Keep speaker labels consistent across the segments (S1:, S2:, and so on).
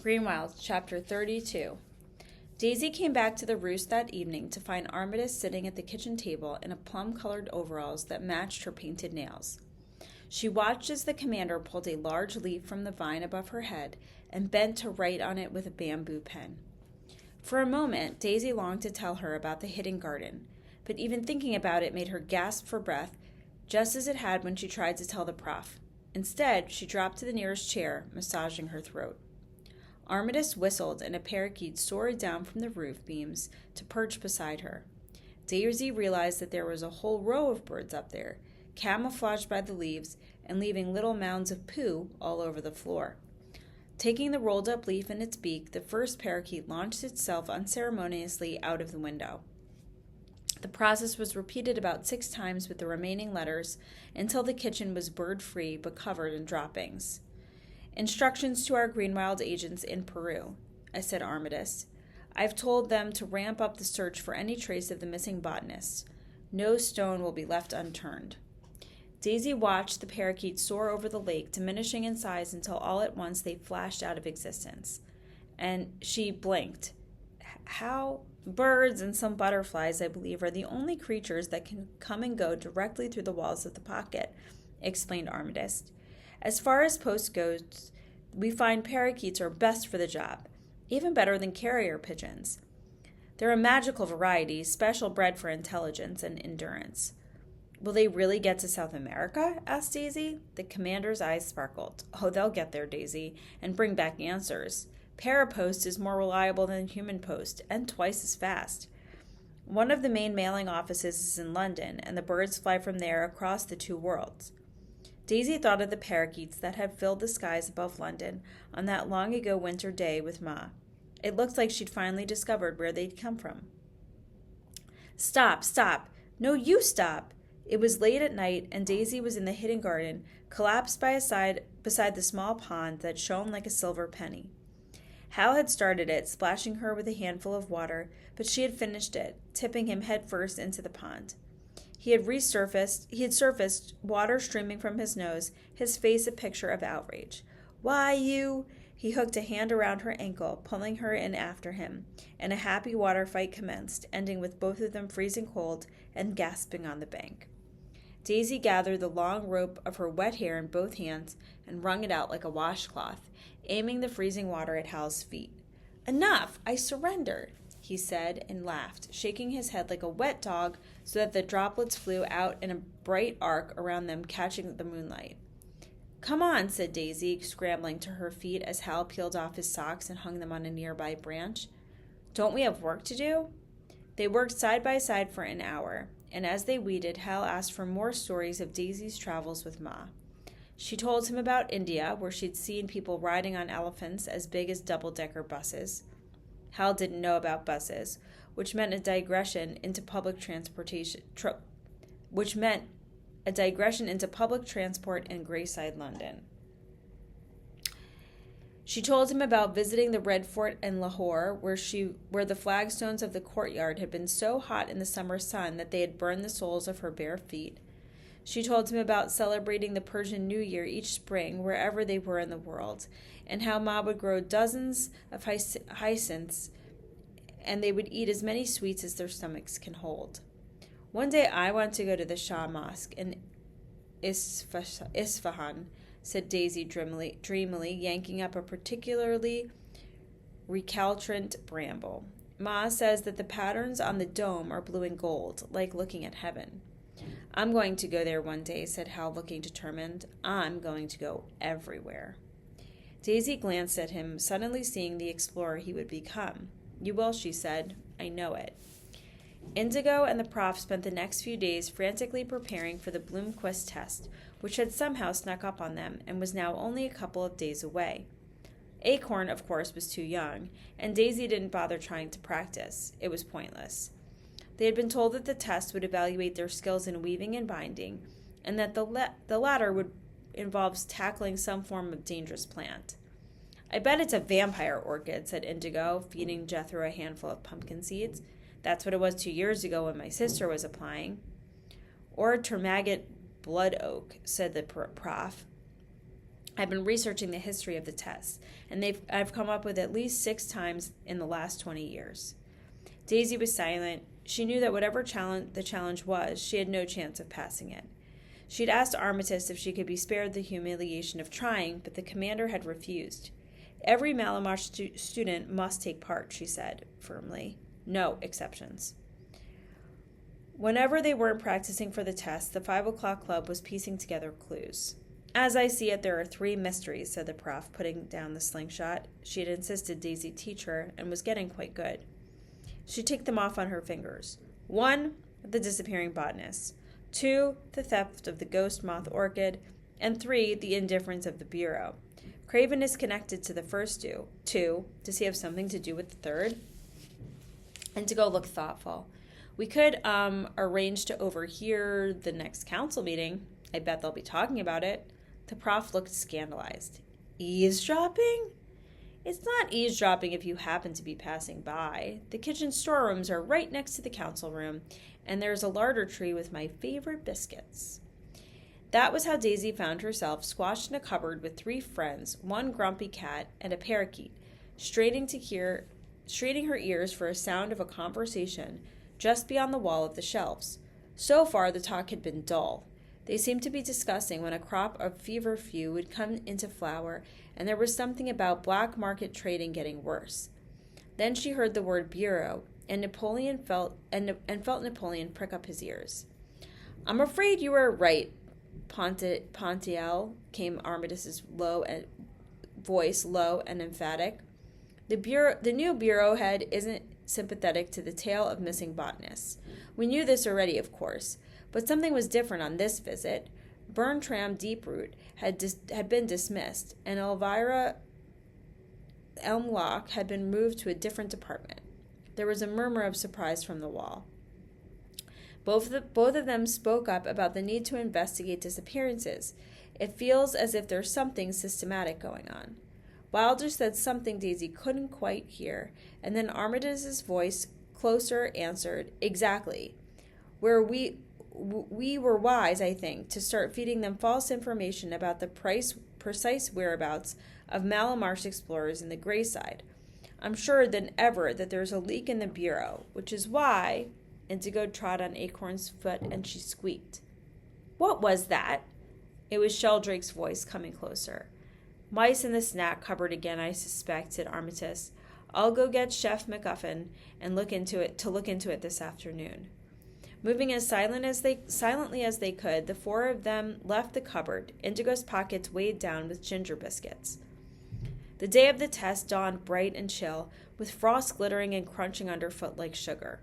S1: Greenwild Chapter 32. Daisy came back to the roost that evening to find Armitage sitting at the kitchen table in a plum-colored overalls that matched her painted nails. She watched as the commander pulled a large leaf from the vine above her head and bent to write on it with a bamboo pen. For a moment, Daisy longed to tell her about the hidden garden, but even thinking about it made her gasp for breath, just as it had when she tried to tell the prof. Instead, she dropped to the nearest chair, massaging her throat. Armitage whistled, and a parakeet soared down from the roof beams to perch beside her. Daisy realized that there was a whole row of birds up there, camouflaged by the leaves and leaving little mounds of poo all over the floor. Taking the rolled-up leaf in its beak, the first parakeet launched itself unceremoniously out of the window. The process was repeated about 6 times with the remaining letters until the kitchen was bird-free but covered in droppings. "Instructions to our Greenwild agents in Peru," I said Armitage. "I've told them to ramp up the search for any trace of the missing botanists. No stone will be left unturned." Daisy watched the parakeets soar over the lake, diminishing in size until all at once they flashed out of existence. And she blinked. "How? Birds and some butterflies, I believe, are the only creatures that can come and go directly through the walls of the pocket," explained Armitage. "As far as post goes, we find parakeets are best for the job, even better than carrier pigeons. They're a magical variety, special bred for intelligence and endurance." "Will they really get to South America?" asked Daisy. The commander's eyes sparkled. "Oh, they'll get there, Daisy, and bring back answers. Parapost is more reliable than human post, and twice as fast. One of the main mailing offices is in London, and the birds fly from there across the 2 worlds." Daisy thought of the parakeets that had filled the skies above London on that long-ago winter day with Ma. It looked like she'd finally discovered where they'd come from. "Stop! Stop! No, you stop!" It was late at night, and Daisy was in the hidden garden, collapsed beside the small pond that shone like a silver penny. Hal had started it, splashing her with a handful of water, but she had finished it, tipping him headfirst into the pond. He had surfaced, water streaming from his nose, his face a picture of outrage. "Why, you—" He hooked a hand around her ankle, pulling her in after him, and a happy water fight commenced, ending with both of them freezing cold and gasping on the bank. Daisy gathered the long rope of her wet hair in both hands and wrung it out like a washcloth, aiming the freezing water at Hal's feet. "Enough! I surrender," he said, and laughed, shaking his head like a wet dog so that the droplets flew out in a bright arc around them, catching the moonlight. "Come on," said Daisy, scrambling to her feet as Hal peeled off his socks and hung them on a nearby branch. "Don't we have work to do?" They worked side by side for an hour, and as they weeded, Hal asked for more stories of Daisy's travels with Ma. She told him about India, where she'd seen people riding on elephants as big as double-decker buses. Hal didn't know about buses, which meant a digression into public transport in Grayside, London. She told him about visiting the Red Fort in Lahore, where the flagstones of the courtyard had been so hot in the summer sun that they had burned the soles of her bare feet. She told him about celebrating the Persian New Year each spring, wherever they were in the world, and how Ma would grow dozens of hyacinths, and they would eat as many sweets as their stomachs can hold. "One day I want to go to the Shah Mosque in Isfahan," said Daisy dreamily, yanking up a particularly recalcitrant bramble. "Ma says that the patterns on the dome are blue and gold, like looking at heaven." "I'm going to go there one day," said Hal, looking determined. "I'm going to go everywhere." Daisy glanced at him, suddenly seeing the explorer he would become. "You will," she said. "I know it." Indigo and the prof spent the next few days frantically preparing for the Bloomquist test, which had somehow snuck up on them and was now only a couple of days away. Acorn, of course, was too young, and Daisy didn't bother trying to practice. It was pointless. They had been told that the test would evaluate their skills in weaving and binding, and that the latter would involve tackling some form of dangerous plant. "I bet it's a vampire orchid," said Indigo, feeding Jethro a handful of pumpkin seeds. "That's what it was 2 years ago when my sister was applying." "Or a termagant blood oak," said the prof. I've been researching the history of the test, and I've come up with at least 6 times in the last 20 years. Daisy was silent. She knew that whatever the challenge was, she had no chance of passing it. She'd asked Armitage if she could be spared the humiliation of trying, but the commander had refused. Every Malamarsh student must take part, she said firmly. No exceptions. Whenever they weren't practicing for the test, the 5 o'clock club was piecing together clues. As I see it, there are 3 mysteries, said the prof, putting down the slingshot. She had insisted Daisy teach her and was getting quite good. She ticked them off on her fingers. 1, the disappearing botanist. 2, the theft of the ghost moth orchid. And 3, the indifference of the bureau. Craven is connected to the first 2. Does he have something to do with the third? Indigo looked thoughtful. We could arrange to overhear the next council meeting. I bet they'll be talking about it. The prof looked scandalized. Eavesdropping? It's not eavesdropping if you happen to be passing by. The kitchen storerooms are right next to the council room, and there's a larder tree with my favorite biscuits. That was how Daisy found herself squashed in a cupboard with 3 friends, 1 grumpy cat, and a parakeet, straining her ears for a sound of a conversation just beyond the wall of the shelves. So far, the talk had been dull. They seemed to be discussing when a crop of feverfew would come into flower, and there was something about black market trading getting worse. Then she heard the word bureau, and Napoleon felt Napoleon prick up his ears. I'm afraid you were right, Pontiel, came Armitage's voice, low and emphatic. The new bureau head isn't sympathetic to the tale of missing botanists. We knew this already, of course, but something was different on this visit. Bertram Deeproot had been dismissed, and Elvira Elmlock had been moved to a different department. There was a murmur of surprise from the wall. Both of them spoke up about the need to investigate disappearances. It feels as if there's something systematic going on. Wilder said something Daisy couldn't quite hear, and then Armitage's voice, closer, answered, Exactly. Where we were wise, I think, to start feeding them false information about the precise whereabouts of Malamarsh explorers in the Grey Side. I'm surer than ever that there's a leak in the bureau, which is why... Indigo trod on Acorn's foot, and she squeaked. What was that? It was Sheldrake's voice coming closer. Mice in the snack cupboard again, I suspect, said Armitage. I'll go get Chef McGuffin and look into it this afternoon. Moving as silently as they could, the 4 of them left the cupboard, Indigo's pockets weighed down with ginger biscuits. The day of the test dawned bright and chill, with frost glittering and crunching underfoot like sugar.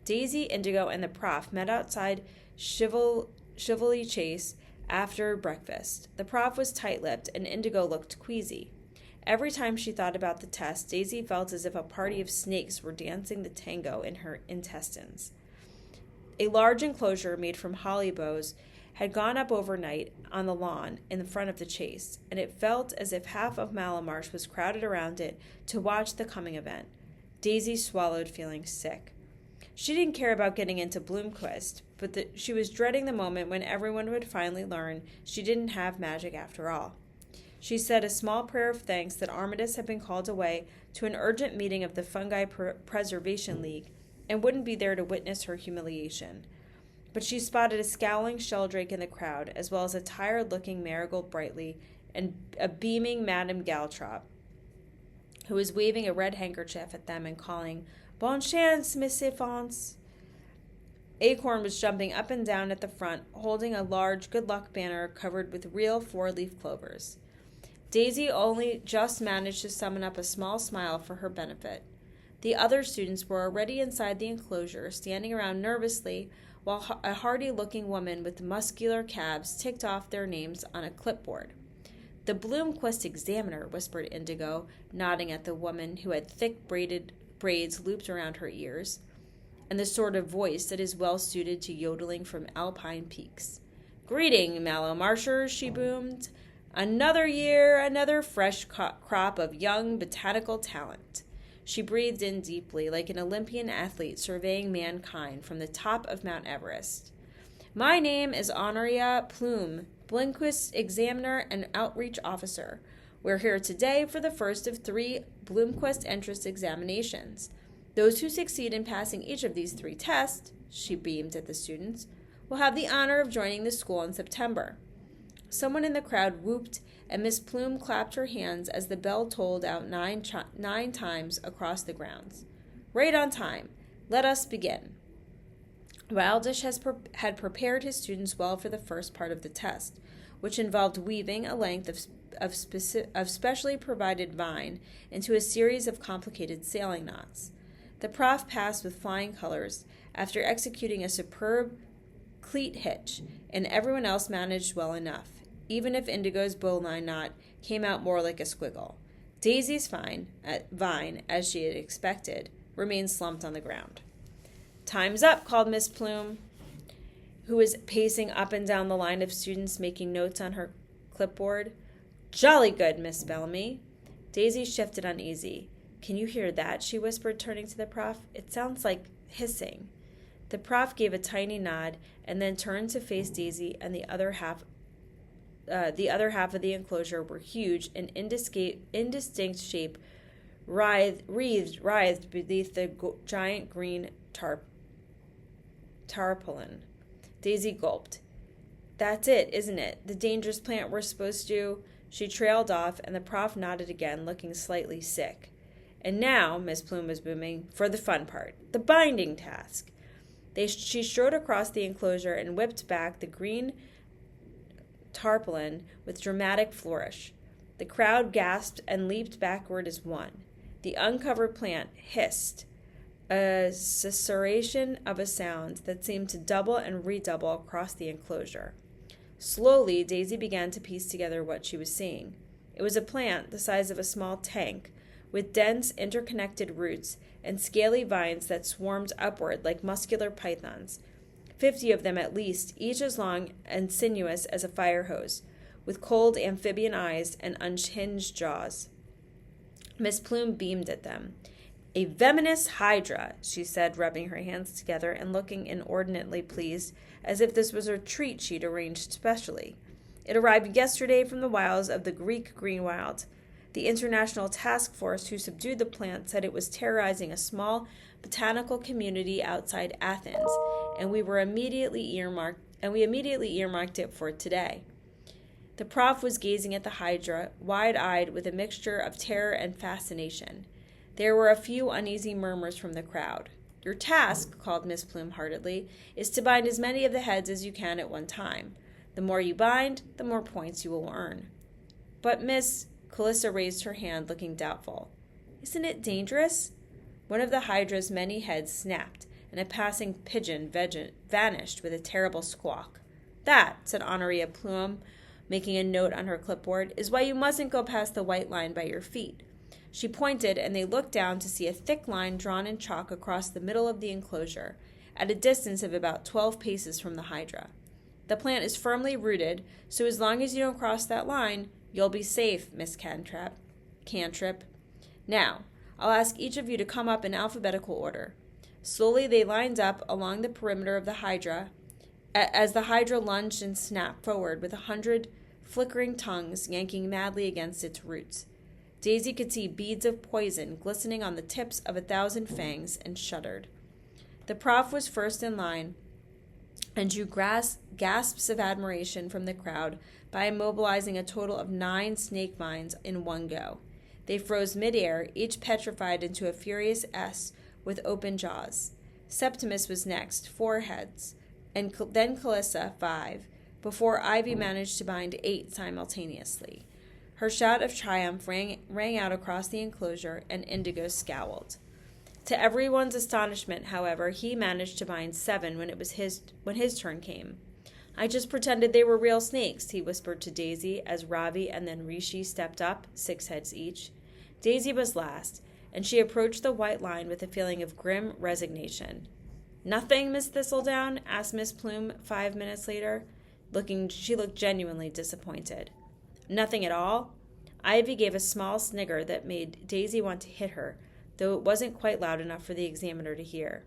S1: Daisy, Indigo, and the prof met outside Chivalry Chase after breakfast. The prof was tight-lipped, and Indigo looked queasy. Every time she thought about the test, Daisy felt as if a party of snakes were dancing the tango in her intestines. A large enclosure made from holly boughs had gone up overnight on the lawn in the front of the chase, and it felt as if half of Malamarsh was crowded around it to watch the coming event. Daisy swallowed, feeling sick. She didn't care about getting into Bloomquist, but she was dreading the moment when everyone would finally learn she didn't have magic after all. She said a small prayer of thanks that Armitage had been called away to an urgent meeting of the Fungi Preservation League and wouldn't be there to witness her humiliation. But she spotted a scowling Sheldrake in the crowd, as well as a tired-looking Marigold Brightly and a beaming Madame Galtrop, who was waving a red handkerchief at them and calling, Bon chance, Miss Enfants. Acorn was jumping up and down at the front, holding a large good luck banner covered with real 4-leaf clovers. Daisy only just managed to summon up a small smile for her benefit. The other students were already inside the enclosure, standing around nervously, while a hardy-looking woman with muscular calves ticked off their names on a clipboard. The Bloomquist Examiner, whispered Indigo, nodding at the woman who had thick braids looped around her ears, and the sort of voice that is well suited to yodeling from alpine peaks. Greeting, Malamarshers, she boomed. Another year, another fresh crop of young botanical talent. She breathed in deeply, like an Olympian athlete surveying mankind from the top of Mount Everest. My name is Honoria Bloomquist examiner and outreach officer. We're here today for the first of 3 Bloomquist entrance examinations. Those who succeed in passing each of these 3 tests," she beamed at the students, "will have the honor of joining the school in September." Someone in the crowd whooped, and Miss Plume clapped her hands as the bell tolled out 9 times across the grounds. "Right on time. Let us begin." Wildish had prepared his students well for the first part of the test, which involved weaving a length of specially provided vine into a series of complicated sailing knots. The prof passed with flying colors after executing a superb cleat hitch, and everyone else managed well enough, even if Indigo's bowline knot came out more like a squiggle. Daisy's vine, as she had expected, remained slumped on the ground. "Time's up," called Miss Plume, who was pacing up and down the line of students making notes on her clipboard. "Jolly good, Miss Bellamy." Daisy shifted uneasy. "Can you hear that?" she whispered, turning to the prof. "It sounds like hissing." The prof gave a tiny nod and then turned to face Daisy, and the other half of the enclosure were huge and indistinct shape, writhed beneath the giant green tarpaulin. Daisy gulped. "That's it, isn't it? The dangerous plant we're supposed to..." She trailed off, and the prof nodded again, looking slightly sick. "And now," Miss Plume was booming, "for the fun part, the binding task." She strode across the enclosure and whipped back the green tarpaulin with dramatic flourish. The crowd gasped and leaped backward as one. The uncovered plant hissed, a susurration of a sound that seemed to double and redouble across the enclosure. Slowly, Daisy began to piece together what she was seeing. It was a plant the size of a small tank, with dense, interconnected roots and scaly vines that swarmed upward like muscular pythons, 50 of them at least, each as long and sinuous as a fire hose, with cold amphibian eyes and unhinged jaws. Miss Plume beamed at them. "A venomous hydra," she said, rubbing her hands together and looking inordinately pleased, as if this was a treat she'd arranged specially. "It arrived yesterday from the wilds of the Greek Greenwild. The international task force who subdued the plant said it was terrorizing a small botanical community outside Athens, and we immediately earmarked it for today." The prof was gazing at the hydra, wide-eyed with a mixture of terror and fascination. There were a few uneasy murmurs from the crowd. "Your task," called Miss Plume heartedly, "is to bind as many of the heads as you can at one time. The more you bind, the more points you will earn." "But Miss..." Calissa raised her hand, looking doubtful. "Isn't it dangerous?" One of the hydra's many heads snapped, and a passing pigeon vanished with a terrible squawk. "That," said Honoria Plume, making a note on her clipboard, "is why you mustn't go past the white line by your feet." She pointed, and they looked down to see a thick line drawn in chalk across the middle of the enclosure, at a distance of about 12 paces from the hydra. "The plant is firmly rooted, so as long as you don't cross that line, you'll be safe, Miss Cantrip. Now, I'll ask each of you to come up in alphabetical order." Slowly they lined up along the perimeter of the hydra, as the hydra lunged and snapped forward with 100 flickering tongues yanking madly against its roots. Daisy could see beads of poison glistening on the tips of 1,000 fangs and shuddered. The prof was first in line and drew gasps of admiration from the crowd by immobilizing a total of 9 snake vines in one go. They froze midair, each petrified into a furious S with open jaws. Septimus was next, 4 heads, and then Calissa, 5, before Ivy managed to bind 8 simultaneously. Her shout of triumph rang out across the enclosure, and Indigo scowled. To everyone's astonishment, however, he managed to bind 7 when his turn came. "I just pretended they were real snakes," he whispered to Daisy as Ravi and then Rishi stepped up, 6 heads each. Daisy was last, and she approached the white line with a feeling of grim resignation. "Nothing, Miss Thistledown?" asked Miss Plume 5 minutes later. She looked genuinely disappointed. "Nothing at all?" Ivy gave a small snigger that made Daisy want to hit her, though it wasn't quite loud enough for the examiner to hear.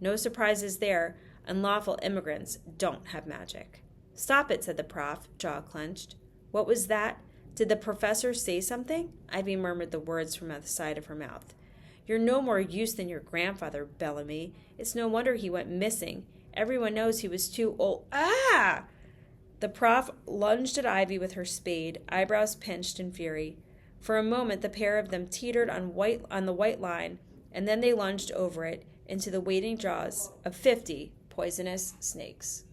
S1: "No surprises there. Unlawful immigrants don't have magic." Stop it, said the prof, jaw clenched. What was that? Did the professor say something? Ivy murmured the words from the side of her mouth. You're no more use than your grandfather, Bellamy. It's no wonder he went missing. Everyone knows he was too old. Ah! The prof lunged at Ivy with her spade, eyebrows pinched in fury. For a moment the pair of them teetered on the white line, and then they lunged over it into the waiting jaws of 50 poisonous snakes.